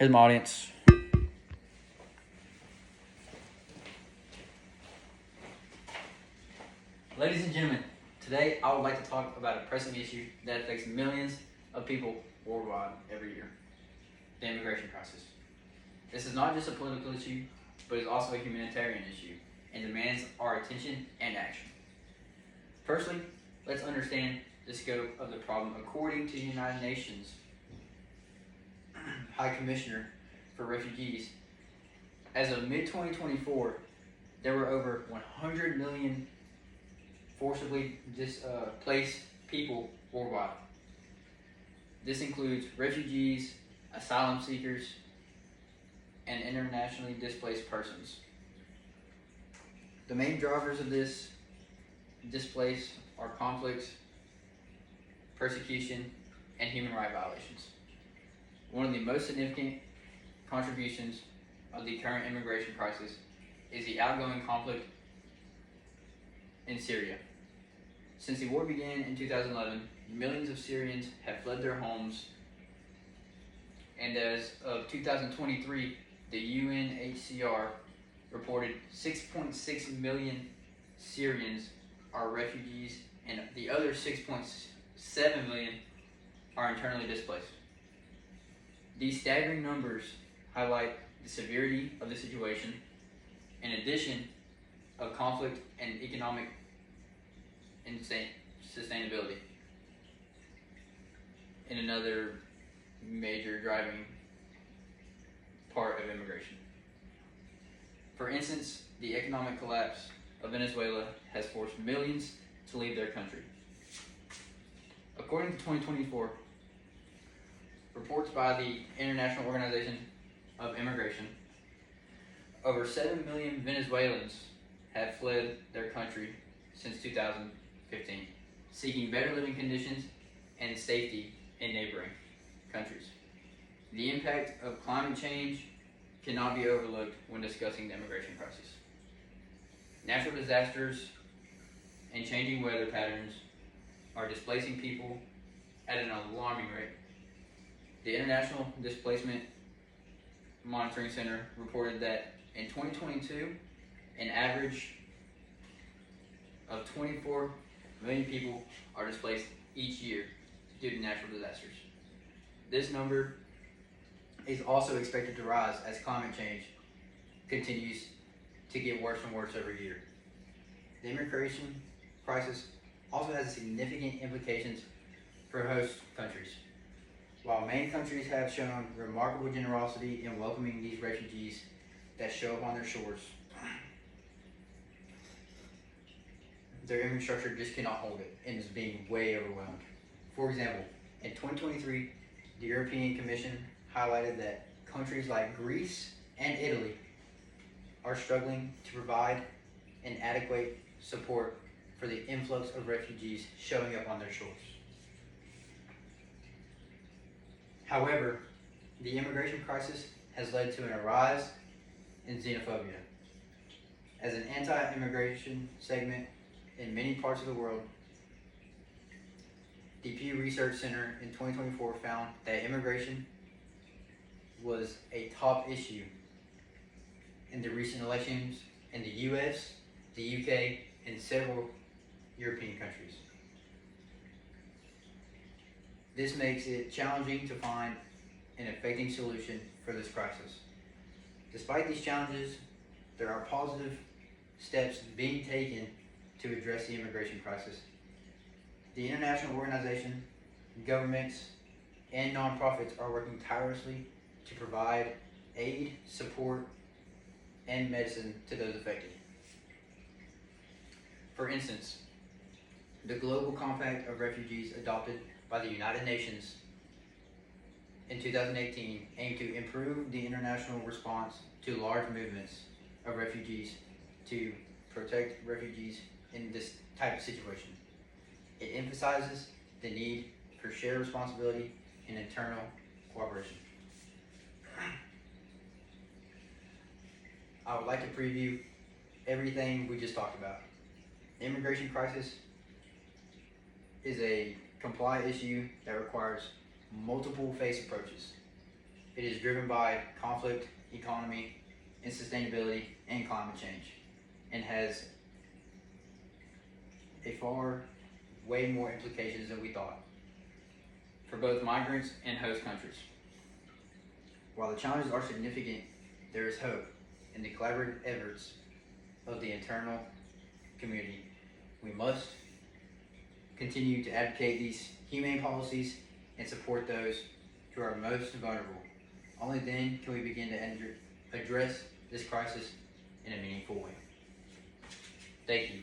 Here's my audience. Ladies and gentlemen, today I would like to talk about a pressing issue that affects millions of people worldwide every year: the immigration crisis. This is not just a political issue, but is also a humanitarian issue and demands our attention and action. Firstly, let's understand the scope of the problem according to the United Nations High Commissioner for Refugees. As of mid-2024, there were over 100 million forcibly displaced people worldwide. This includes refugees, asylum seekers, and internationally displaced persons. The main drivers of this displaced are conflicts, persecution, and human rights violations. One of the most significant contributions of the current immigration crisis is the outgoing conflict in Syria. Since the war began in 2011, millions of Syrians have fled their homes, and as of 2023, the UNHCR reported 6.6 million Syrians are refugees, and the other 6.7 million are internally displaced. These staggering numbers highlight the severity of the situation, in addition of conflict and economic sustainability, and another major driving part of immigration. For instance, the economic collapse of Venezuela has forced millions to leave their country. According to 2024 reports by the International Organization of Immigration, over 7 million Venezuelans have fled their country since 2015, seeking better living conditions and safety in neighboring countries. The impact of climate change cannot be overlooked when discussing the immigration crisis. Natural disasters and changing weather patterns are displacing people at an alarming rate. The International Displacement Monitoring Center reported that in 2022, an average of 24 million people are displaced each year due to natural disasters. This number is also expected to rise as climate change continues to get worse and worse every year. The immigration crisis also has significant implications for host countries. While many countries have shown remarkable generosity in welcoming these refugees that show up on their shores, their infrastructure just cannot hold it and is being way overwhelmed. For example, in 2023, the European Commission highlighted that countries like Greece and Italy are struggling to provide an adequate support for the influx of refugees showing up on their shores. However, the immigration crisis has led to a rise in xenophobia. As an anti-immigration segment in many parts of the world, the Pew Research Center in 2024 found that immigration was a top issue in the recent elections in the US, the UK, and several European countries. This makes it challenging to find an effective solution for this crisis. Despite these challenges, there are positive steps being taken to address the immigration crisis. The international organization, governments, and nonprofits are working tirelessly to provide aid, support, and medicine to those affected. For instance, the Global Compact of Refugees adopted by the United Nations in 2018 aimed to improve the international response to large movements of refugees to protect refugees in this type of situation. It emphasizes the need for shared responsibility and internal cooperation. I would like to preview everything we just talked about. The immigration crisis is a comply issue that requires multiple phase approaches. It is driven by conflict, economy, and sustainability, and climate change, and has way more implications than we thought for both migrants and host countries. While the challenges are significant, there is hope in the collaborative efforts of the internal community. We must continue to advocate these humane policies and support those who are most vulnerable. Only then can we begin to address this crisis in a meaningful way. Thank you.